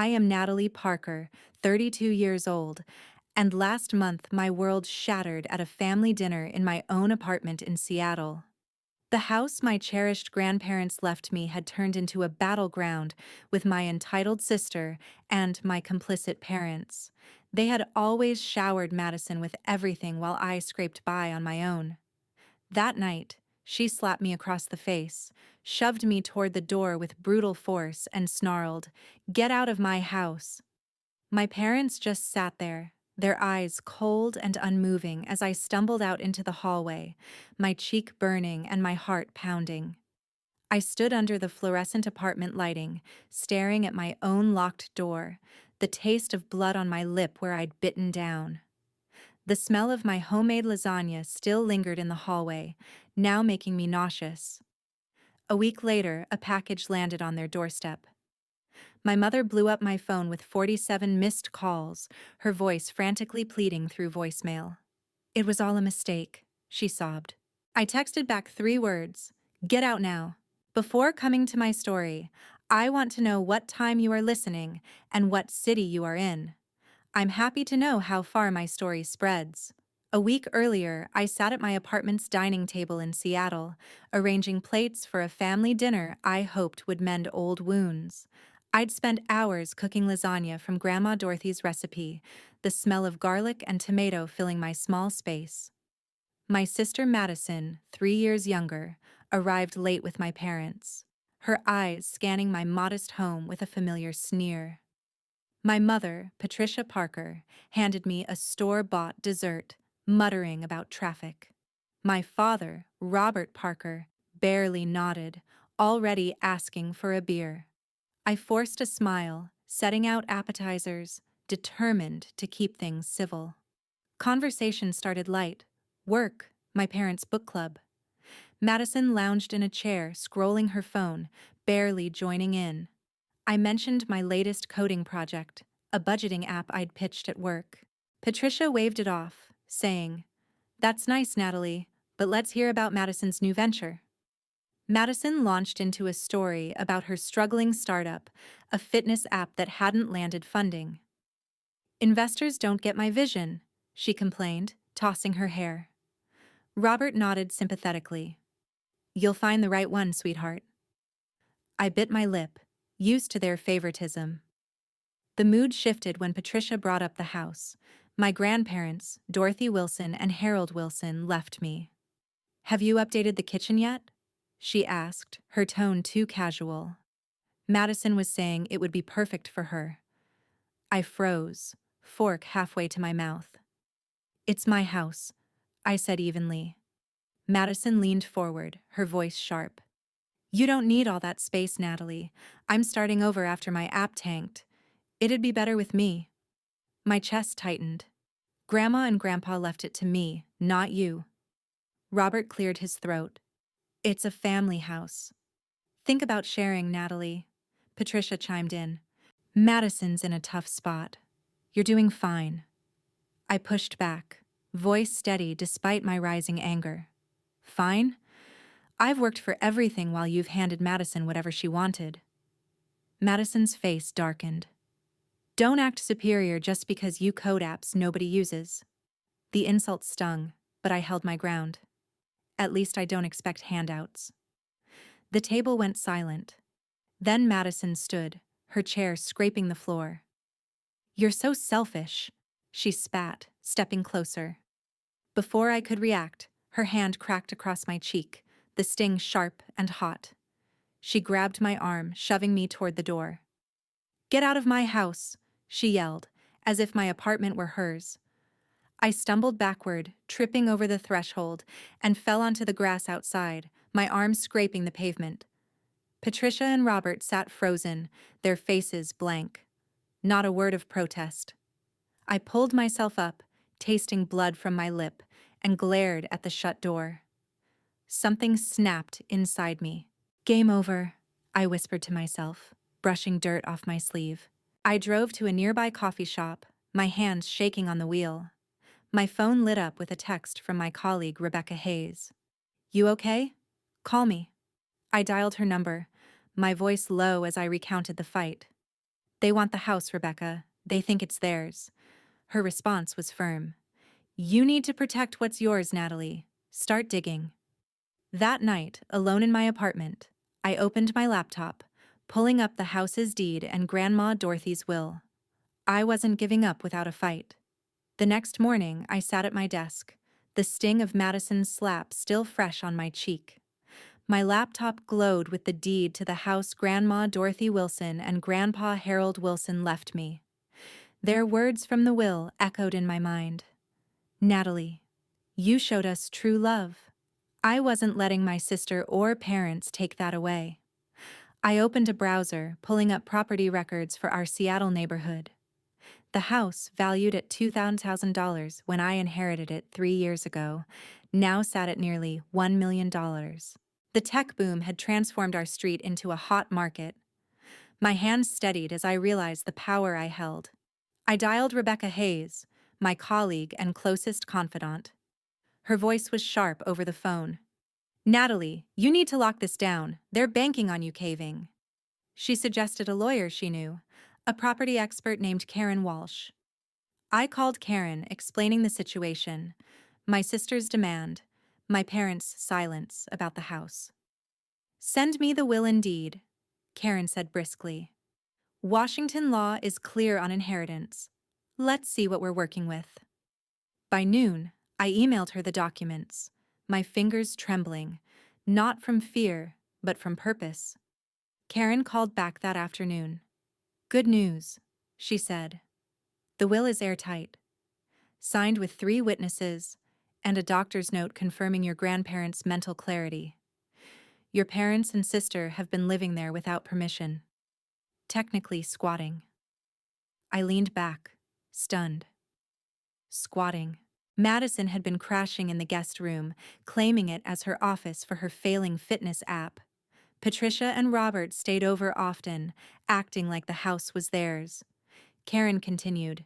I am Natalie Parker, 32 years old, and last month my world shattered at a family dinner in my own apartment in Seattle. The house my cherished grandparents left me had turned into a battleground with my entitled sister and my complicit parents. They had always showered Madison with everything while I scraped by on my own. That night, she slapped me across the face, shoved me toward the door with brutal force, and snarled, "Get out of my house." My parents just sat there, their eyes cold and unmoving as I stumbled out into the hallway, my cheek burning and my heart pounding. I stood under the fluorescent apartment lighting, staring at my own locked door, the taste of blood on my lip where I'd bitten down. The smell of my homemade lasagna still lingered in the hallway, now making me nauseous. A week later, a package landed on their doorstep. My mother blew up my phone with 47 missed calls, her voice frantically pleading through voicemail. "It was all a mistake," she sobbed. I texted back 3 words: "Get out now." Before coming to my story, I want to know what time you are listening and what city you are in. I'm happy to know how far my story spreads. A week earlier, I sat at my apartment's dining table in Seattle, arranging plates for a family dinner I hoped would mend old wounds. I'd spent hours cooking lasagna from Grandma Dorothy's recipe, the smell of garlic and tomato filling my small space. My sister Madison, 3 years younger, arrived late with my parents, her eyes scanning my modest home with a familiar sneer. My mother, Patricia Parker, handed me a store-bought dessert, muttering about traffic. My father, Robert Parker, barely nodded, already asking for a beer. I forced a smile, setting out appetizers, determined to keep things civil. Conversation started light. Work, my parents' book club. Madison lounged in a chair, scrolling her phone, barely joining in. I mentioned my latest coding project, a budgeting app I'd pitched at work. Patricia waved it off, saying, "That's nice, Natalie, but let's hear about Madison's new venture." Madison launched into a story about her struggling startup, a fitness app that hadn't landed funding. "Investors don't get my vision," she complained, tossing her hair. Robert nodded sympathetically. "You'll find the right one, sweetheart." I bit my lip, used to their favoritism. The mood shifted when Patricia brought up the house. My grandparents, Dorothy Wilson and Harold Wilson, left me. "Have you updated the kitchen yet?" she asked, her tone too casual. Madison was saying it would be perfect for her. I froze, fork halfway to my mouth. "It's my house," I said evenly. Madison leaned forward, her voice sharp. "You don't need all that space, Natalie. I'm starting over after my app tanked. It'd be better with me." My chest tightened. Grandma and Grandpa left it to me, not you. Robert cleared his throat. "It's a family house." "Think about sharing, Natalie." Patricia chimed in. "Madison's in a tough spot. You're doing fine." I pushed back, voice steady despite my rising anger. "Fine? I've worked for everything while you've handed Madison whatever she wanted." Madison's face darkened. "Don't act superior just because you code apps nobody uses." The insult stung, but I held my ground. "At least I don't expect handouts." The table went silent. Then Madison stood, her chair scraping the floor. "You're so selfish," she spat, stepping closer. Before I could react, her hand cracked across my cheek, the sting sharp and hot. She grabbed my arm, shoving me toward the door. "Get out of my house," she yelled, as if my apartment were hers. I stumbled backward, tripping over the threshold, and fell onto the grass outside, my arms scraping the pavement. Patricia and Robert sat frozen, their faces blank. Not a word of protest. I pulled myself up, tasting blood from my lip, and glared at the shut door. Something snapped inside me. "Game over," I whispered to myself, brushing dirt off my sleeve. I drove to a nearby coffee shop, my hands shaking on the wheel. My phone lit up with a text from my colleague Rebecca Hayes. "You okay? Call me." I dialed her number, my voice low as I recounted the fight. They want the house, Rebecca. They think it's theirs. Her response was firm. You need to protect what's yours, Natalie. Start digging. That night, alone in my apartment, I opened my laptop, pulling up the house's deed and Grandma Dorothy's will. I wasn't giving up without a fight. The next morning, I sat at my desk, the sting of Madison's slap still fresh on my cheek. My laptop glowed with the deed to the house Grandma Dorothy Wilson and Grandpa Harold Wilson left me. Their words from the will echoed in my mind. Natalie, you showed us true love. I wasn't letting my sister or parents take that away. I opened a browser, pulling up property records for our Seattle neighborhood. The house, valued at $2,000 when I inherited it 3 years ago, now sat at nearly $1 million. The tech boom had transformed our street into a hot market. My hands steadied as I realized the power I held. I dialed Rebecca Hayes, my colleague and closest confidant. Her voice was sharp over the phone. Natalie, you need to lock this down. They're banking on you caving. She suggested a lawyer she knew, a property expert named Karen Walsh. I called Karen, explaining the situation, my sister's demand, my parents' silence about the house. Send me the will and deed, Karen said briskly. Washington law is clear on inheritance. Let's see what we're working with. By noon, I emailed her the documents, my fingers trembling, not from fear, but from purpose. Karen called back that afternoon. Good news, she said. The will is airtight, signed with 3 witnesses and a doctor's note confirming your grandparents' mental clarity. Your parents and sister have been living there without permission, technically squatting. I leaned back, stunned. Squatting. Madison had been crashing in the guest room, claiming it as her office for her failing fitness app. Patricia and Robert stayed over often, acting like the house was theirs. Karen continued,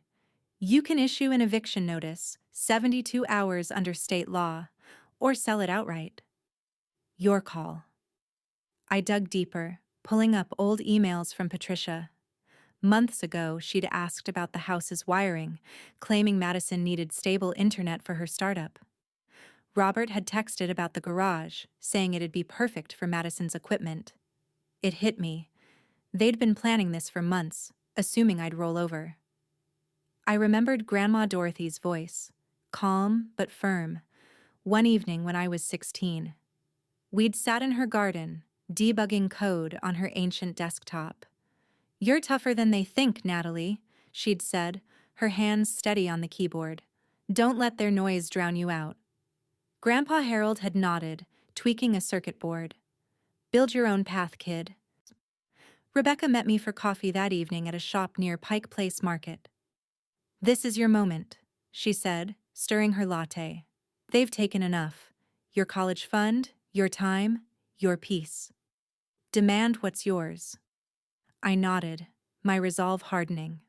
You can issue an eviction notice, 72 hours under state law, or sell it outright. Your call. I dug deeper, pulling up old emails from Patricia. Months ago, she'd asked about the house's wiring, claiming Madison needed stable internet for her startup. Robert had texted about the garage, saying it'd be perfect for Madison's equipment. It hit me. They'd been planning this for months, assuming I'd roll over. I remembered Grandma Dorothy's voice, calm but firm, one evening when I was 16. We'd sat in her garden, debugging code on her ancient desktop. You're tougher than they think, Natalie, she'd said, her hands steady on the keyboard. Don't let their noise drown you out. Grandpa Harold had nodded, tweaking a circuit board. Build your own path, kid. Rebecca met me for coffee that evening at a shop near Pike Place Market. This is your moment, she said, stirring her latte. They've taken enough. Your college fund, your time, your peace. Demand what's yours. I nodded, my resolve hardening.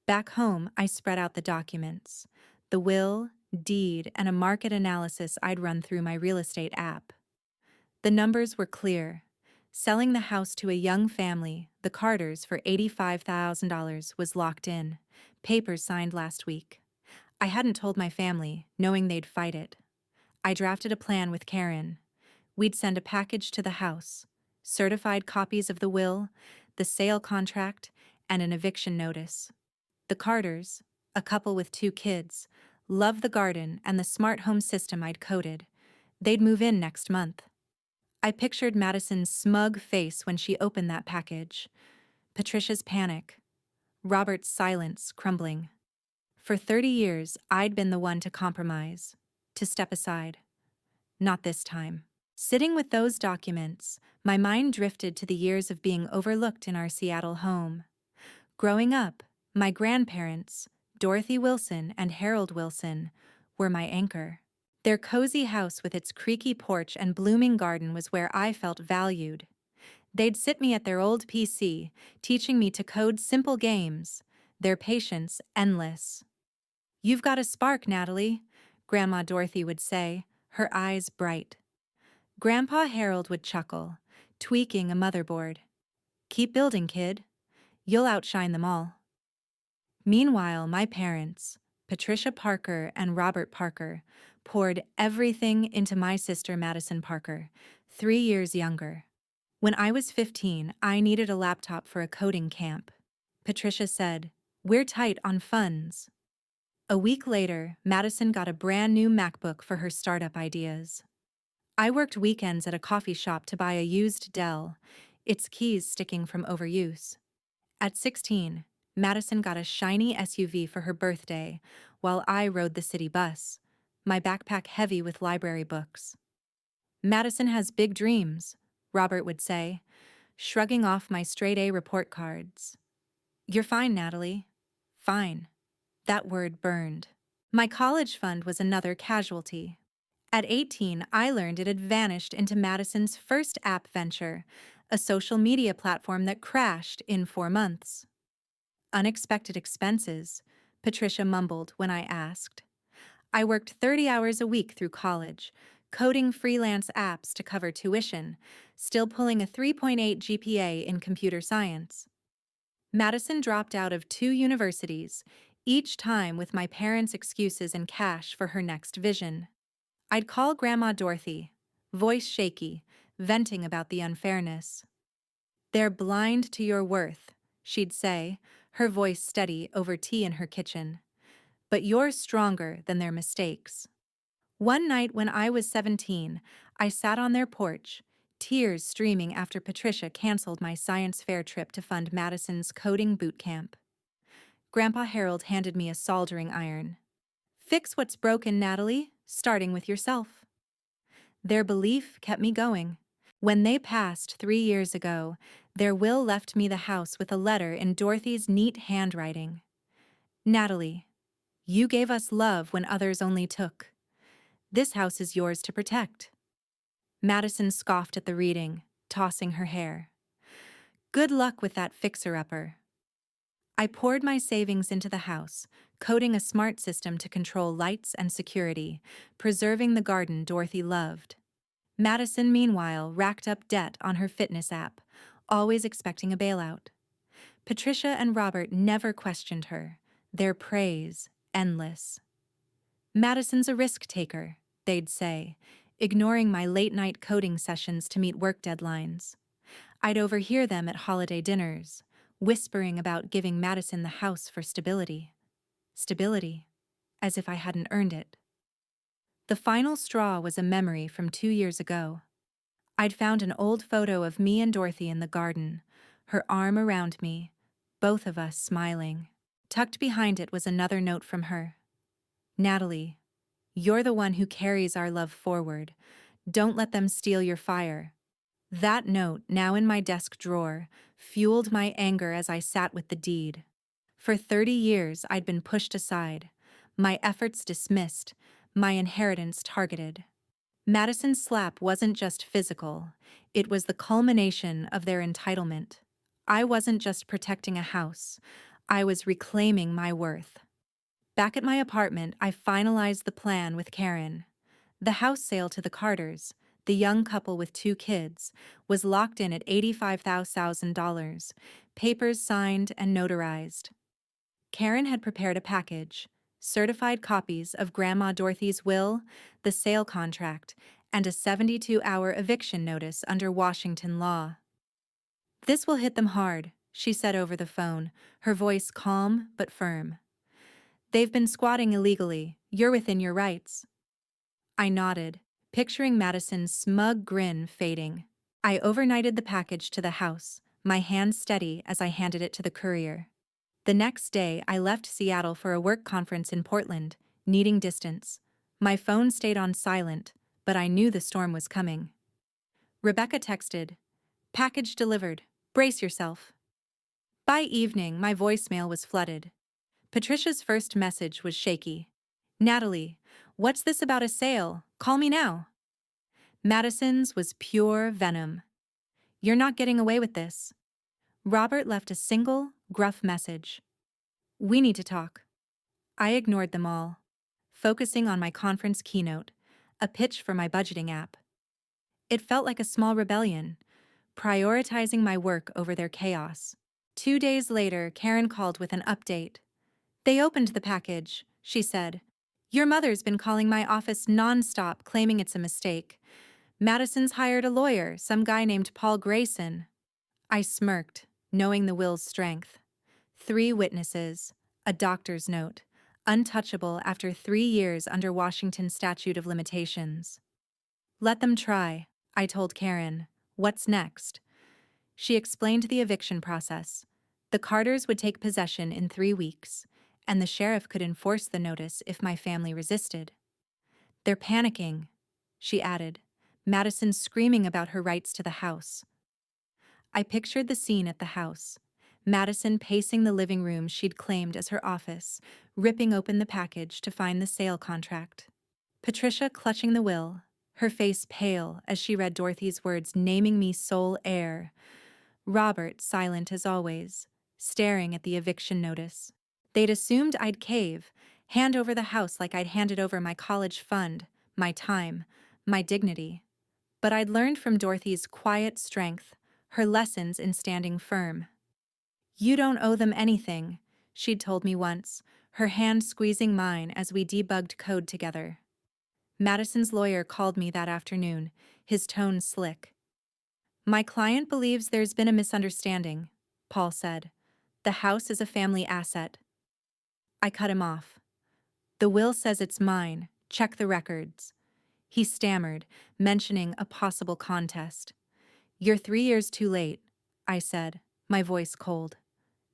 Back home, I spread out the documents, the will, deed, and a market analysis I'd run through my real estate app. The numbers were clear. Selling the house to a young family, the Carters, for $85,000 was locked in, papers signed last week. I hadn't told my family, knowing they'd fight it. I drafted a plan with Karen. We'd send a package to the house, certified copies of the will, the sale contract, and an eviction notice. The Carters, a couple with 2 kids, loved the garden and the smart home system I'd coded. They'd move in next month. I pictured Madison's smug face when she opened that package, Patricia's panic, Robert's silence crumbling. For 30 years, I'd been the one to compromise, to step aside. Not this time. Sitting with those documents, my mind drifted to the years of being overlooked in our Seattle home. Growing up, my grandparents, Dorothy Wilson and Harold Wilson, were my anchor. Their cozy house with its creaky porch and blooming garden was where I felt valued. They'd sit me at their old PC, teaching me to code simple games, their patience endless. You've got a spark, Natalie, Grandma Dorothy would say, her eyes bright. Grandpa Harold would chuckle, tweaking a motherboard. Keep building, kid. You'll outshine them all. Meanwhile, my parents, Patricia Parker and Robert Parker, poured everything into my sister Madison Parker, 3 years younger. When I was 15, I needed a laptop for a coding camp. Patricia said, "We're tight on funds." A week later, Madison got a brand new MacBook for her startup ideas. I worked weekends at a coffee shop to buy a used Dell, its keys sticking from overuse. At 16, Madison got a shiny SUV for her birthday, while I rode the city bus, my backpack heavy with library books. "Madison has big dreams," Robert would say, shrugging off my straight-A report cards. "You're fine, Natalie." Fine. That word burned. My college fund was another casualty. At 18, I learned it had vanished into Madison's first app venture, a social media platform that crashed in 4 months. "Unexpected expenses," Patricia mumbled when I asked. I worked 30 hours a week through college, coding freelance apps to cover tuition, still pulling a 3.8 GPA in computer science. Madison dropped out of 2 universities, each time with my parents' excuses and cash for her next vision. I'd call Grandma Dorothy, voice shaky, venting about the unfairness. "They're blind to your worth," she'd say, her voice steady over tea in her kitchen. "But you're stronger than their mistakes." One night when I was 17, I sat on their porch, tears streaming after Patricia canceled my science fair trip to fund Madison's coding boot camp. Grandpa Harold handed me a soldering iron. "Fix what's broken, Natalie, starting with yourself." Their belief kept me going. When they passed 3 years ago, their will left me the house with a letter in Dorothy's neat handwriting. "Natalie, you gave us love when others only took. This house is yours to protect." Madison scoffed at the reading, tossing her hair. "Good luck with that fixer-upper." I poured my savings into the house, coding a smart system to control lights and security, preserving the garden Dorothy loved. Madison, meanwhile, racked up debt on her fitness app, always expecting a bailout. Patricia and Robert never questioned her, their praise endless. "Madison's a risk taker," they'd say, ignoring my late-night coding sessions to meet work deadlines. I'd overhear them at holiday dinners, whispering about giving Madison the house for stability. Stability, as if I hadn't earned it. The final straw was a memory from 2 years ago. I'd found an old photo of me and Dorothy in the garden, her arm around me, both of us smiling. Tucked behind it was another note from her. "Natalie, you're the one who carries our love forward. Don't let them steal your fire." That note, now in my desk drawer, fueled my anger as I sat with the deed. For 30 years, I'd been pushed aside, my efforts dismissed, my inheritance targeted. Madison's slap wasn't just physical, it was the culmination of their entitlement. I wasn't just protecting a house, I was reclaiming my worth. Back at my apartment, I finalized the plan with Karen. The house sale to the Carters, the young couple with 2 kids, was locked in at $85,000, papers signed and notarized. Karen had prepared a package, certified copies of Grandma Dorothy's will, the sale contract, and a 72-hour eviction notice under Washington law. "This will hit them hard," she said over the phone, her voice calm but firm. "They've been squatting illegally. You're within your rights." I nodded, picturing Madison's smug grin fading. I overnighted the package to the house, my hand steady as I handed it to the courier. The next day, I left Seattle for a work conference in Portland, needing distance. My phone stayed on silent, but I knew the storm was coming. Rebecca texted, "Package delivered. Brace yourself." By evening, my voicemail was flooded. Patricia's first message was shaky. "Natalie, what's this about a sale? Call me now." Madison's was pure venom. "You're not getting away with this." Robert left a single, gruff message. "We need to talk." I ignored them all, focusing on my conference keynote, a pitch for my budgeting app. It felt like a small rebellion, prioritizing my work over their chaos. 2 days later, Karen called with an update. They opened the package, she said. Your mother's been calling my office nonstop, claiming it's a mistake. Madison's hired a lawyer, some guy named Paul Grayson. I smirked, knowing the will's strength. 3 witnesses, a doctor's note, untouchable after 3 years under Washington's statute of limitations. Let them try, I told Karen. What's next? She explained the eviction process. The Carters would take possession in 3 weeks, and the sheriff could enforce the notice if my family resisted. They're panicking, she added, Madison screaming about her rights to the house. I pictured the scene at the house. Madison pacing the living room she'd claimed as her office, ripping open the package to find the sale contract. Patricia clutching the will, her face pale as she read Dorothy's words naming me sole heir. Robert silent as always, staring at the eviction notice. They'd assumed I'd cave, hand over the house like I'd handed over my college fund, my time, my dignity. But I'd learned from Dorothy's quiet strength, her lessons in standing firm. You don't owe them anything, she'd told me once, her hand squeezing mine as we debugged code together. Madison's lawyer called me that afternoon, his tone slick. My client believes there's been a misunderstanding, Paul said. The house is a family asset. I cut him off. The will says it's mine. Check the records. He stammered, mentioning a possible contest. You're 3 years too late, I said, my voice cold.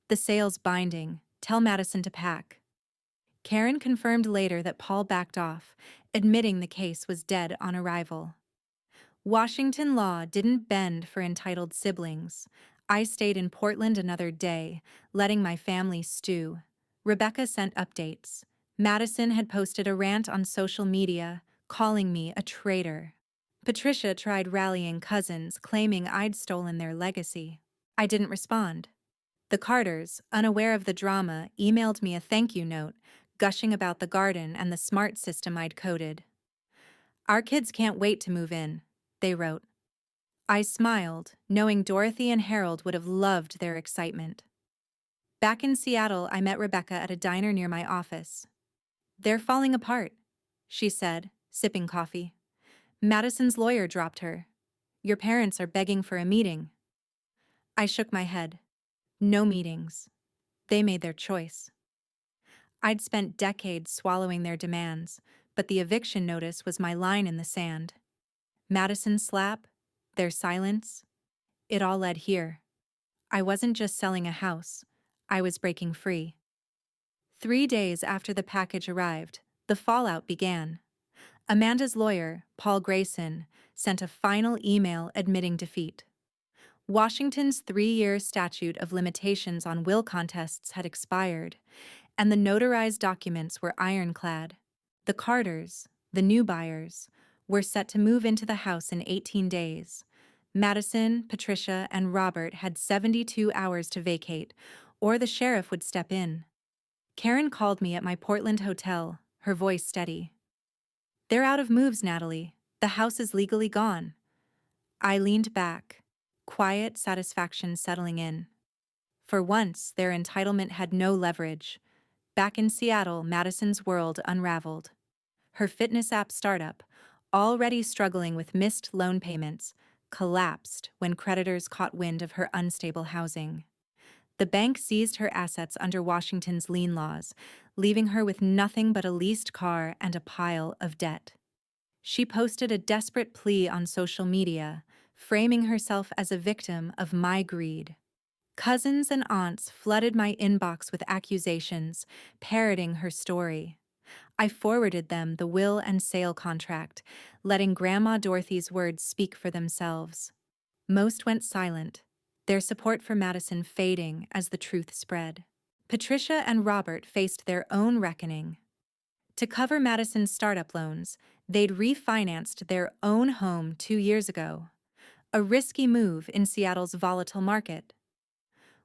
The sale's binding. Tell Madison to pack. Karen confirmed later that Paul backed off, admitting the case was dead on arrival. Washington law didn't bend for entitled siblings. I stayed in Portland another day, letting my family stew. Rebecca sent updates. Madison had posted a rant on social media, calling me a traitor. Patricia tried rallying cousins, claiming I'd stolen their legacy. I didn't respond. The Carters, unaware of the drama, emailed me a thank you note, gushing about the garden and the smart system I'd coded. Our kids can't wait to move in, they wrote. I smiled, knowing Dorothy and Harold would have loved their excitement. Back in Seattle, I met Rebecca at a diner near my office. They're falling apart, she said, sipping coffee. Madison's lawyer dropped her. Your parents are begging for a meeting. I shook my head. No meetings. They made their choice. I'd spent decades swallowing their demands, but the eviction notice was my line in the sand. Madison's slap, their silence, it all led here. I wasn't just selling a house, I was breaking free. 3 days after the package arrived, the fallout began. Amanda's lawyer, Paul Grayson, sent a final email admitting defeat. Washington's 3-year statute of limitations on will contests had expired, and the notarized documents were ironclad. The Carters, the new buyers, were set to move into the house in 18 days. Madison, Patricia, and Robert had 72 hours to vacate, or the sheriff would step in. Karen called me at my Portland hotel, her voice steady. They're out of moves, Natalie. The house is legally gone. I leaned back, quiet satisfaction settling in. For once, their entitlement had no leverage. Back in Seattle, Madison's world unraveled. Her fitness app startup, already struggling with missed loan payments, collapsed when creditors caught wind of her unstable housing. The bank seized her assets under Washington's lien laws, leaving her with nothing but a leased car and a pile of debt. She posted a desperate plea on social media, framing herself as a victim of my greed. Cousins and aunts flooded my inbox with accusations, parroting her story. I forwarded them the will and sale contract, letting Grandma Dorothy's words speak for themselves. Most went silent, their support for Madison fading as the truth spread. Patricia and Robert faced their own reckoning. To cover Madison's startup loans, they'd refinanced their own home 2 years ago, a risky move in Seattle's volatile market.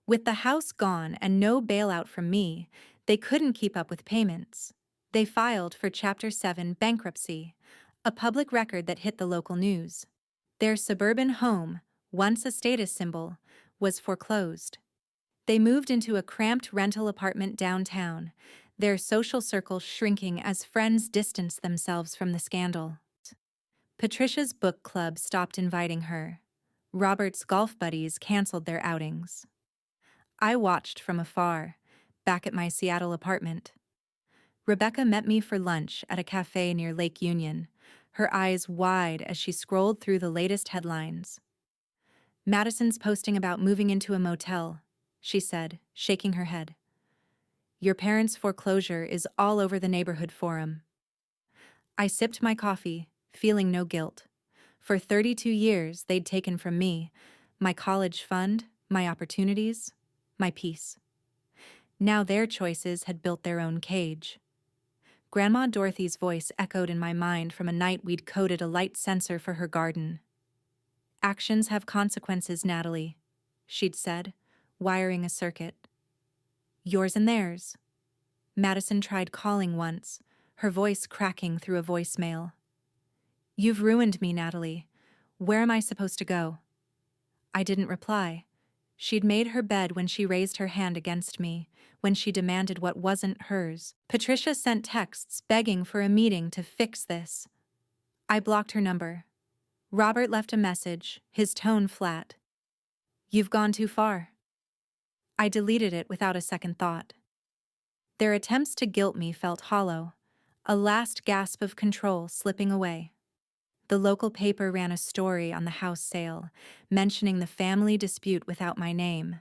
With the house gone and no bailout from me, they couldn't keep up with payments. They filed for Chapter 7 bankruptcy, a public record that hit the local news. Their suburban home, once a status symbol, was foreclosed. They moved into a cramped rental apartment downtown, their social circle shrinking as friends distanced themselves from the scandal. Patricia's book club stopped inviting her. Robert's golf buddies canceled their outings. I watched from afar, back at my Seattle apartment. Rebecca met me for lunch at a cafe near Lake Union, her eyes wide as she scrolled through the latest headlines. "Madison's posting about moving into a motel," she said, shaking her head. "Your parents' foreclosure is all over the neighborhood forum." I sipped my coffee, feeling no guilt. For 32 years, they'd taken from me my college fund, my opportunities, my peace. Now their choices had built their own cage. Grandma Dorothy's voice echoed in my mind from a night we'd coded a light sensor for her garden. "Actions have consequences, Natalie," she'd said, wiring a circuit. "Yours and theirs." Madison tried calling once, her voice cracking through a voicemail. "You've ruined me, Natalie. Where am I supposed to go?" I didn't reply. She'd made her bed when she raised her hand against me, when she demanded what wasn't hers. Patricia sent texts begging for a meeting to fix this. I blocked her number. Robert left a message, his tone flat. "You've gone too far." I deleted it without a second thought. Their attempts to guilt me felt hollow, a last gasp of control slipping away. The local paper ran a story on the house sale, mentioning the family dispute without my name.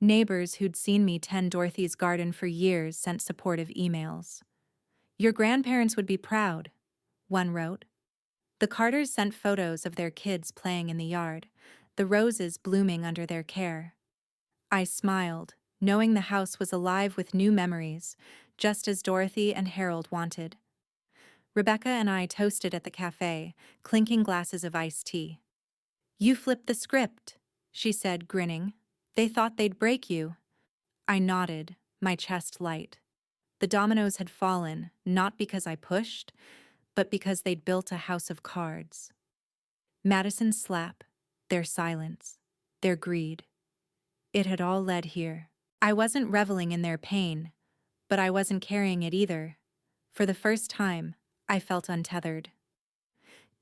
Neighbors who'd seen me tend Dorothy's garden for years sent supportive emails. "Your grandparents would be proud," one wrote. The Carters sent photos of their kids playing in the yard, the roses blooming under their care. I smiled, knowing the house was alive with new memories, just as Dorothy and Harold wanted. Rebecca and I toasted at the cafe, clinking glasses of iced tea. "You flipped the script," she said, grinning. "They thought they'd break you." I nodded, my chest light. The dominoes had fallen, not because I pushed, but because they'd built a house of cards. Madison's slap, their silence, their greed. It had all led here. I wasn't reveling in their pain, but I wasn't carrying it either. For the first time, I felt untethered.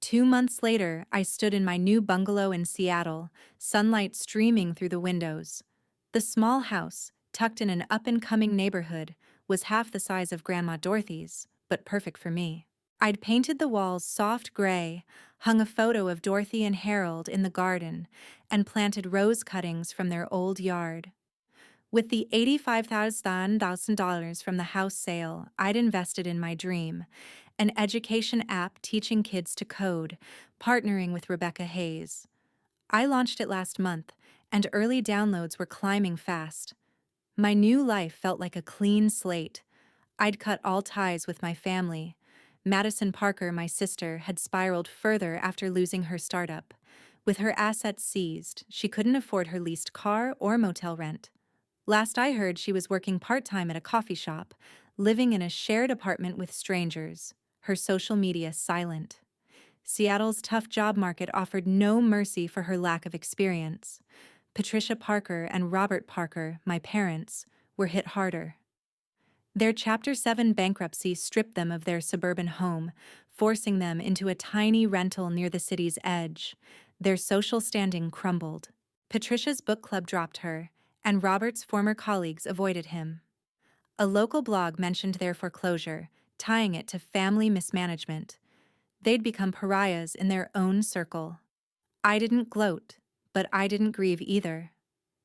2 months later, I stood in my new bungalow in Seattle, sunlight streaming through the windows. The small house, tucked in an up-and-coming neighborhood, was half the size of Grandma Dorothy's, but perfect for me. I'd painted the walls soft gray, hung a photo of Dorothy and Harold in the garden, and planted rose cuttings from their old yard. With the $85,000 from the house sale, I'd invested in my dream, an education app teaching kids to code, partnering with Rebecca Hayes. I launched it last month, and early downloads were climbing fast. My new life felt like a clean slate. I'd cut all ties with my family. Madison Parker, my sister, had spiraled further after losing her startup. With her assets seized, she couldn't afford her leased car or motel rent. Last I heard, she was working part-time at a coffee shop, living in a shared apartment with strangers, her social media silent. Seattle's tough job market offered no mercy for her lack of experience. Patricia Parker and Robert Parker, my parents, were hit harder. Their Chapter 7 bankruptcy stripped them of their suburban home, forcing them into a tiny rental near the city's edge. Their social standing crumbled. Patricia's book club dropped her, and Robert's former colleagues avoided him. A local blog mentioned their foreclosure, tying it to family mismanagement. They'd become pariahs in their own circle. I didn't gloat, but I didn't grieve either.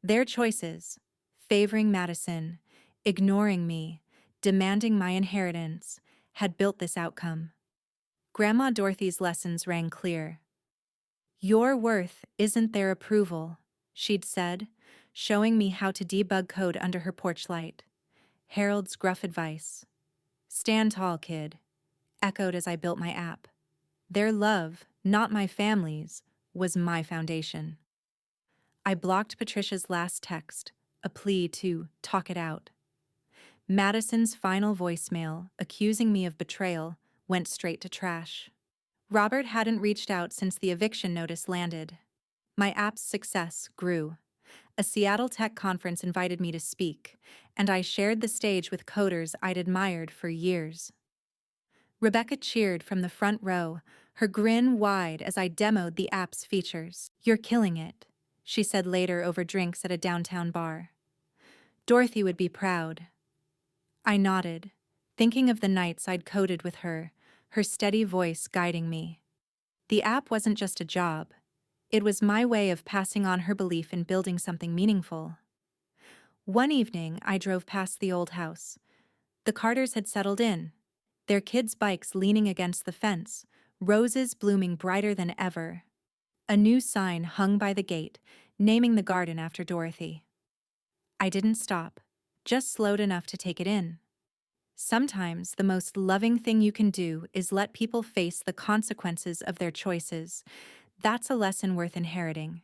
Their choices, favoring Madison, ignoring me, demanding my inheritance, had built this outcome. Grandma Dorothy's lessons rang clear. "Your worth isn't their approval," she'd said, showing me how to debug code under her porch light. Harold's gruff advice, "Stand tall, kid," echoed as I built my app. Their love, not my family's, was my foundation. I blocked Patricia's last text, a plea to talk it out. Madison's final voicemail, accusing me of betrayal, went straight to trash. Robert hadn't reached out since the eviction notice landed. My app's success grew. A Seattle tech conference invited me to speak, and I shared the stage with coders I'd admired for years. Rebecca cheered from the front row, her grin wide as I demoed the app's features. "You're killing it," she said later over drinks at a downtown bar. "Dorothy would be proud." I nodded, thinking of the nights I'd coded with her, her steady voice guiding me. The app wasn't just a job. It was my way of passing on her belief in building something meaningful. One evening, I drove past the old house. The Carters had settled in, their kids' bikes leaning against the fence, roses blooming brighter than ever. A new sign hung by the gate, naming the garden after Dorothy. I didn't stop, just slowed enough to take it in. Sometimes the most loving thing you can do is let people face the consequences of their choices. That's a lesson worth inheriting.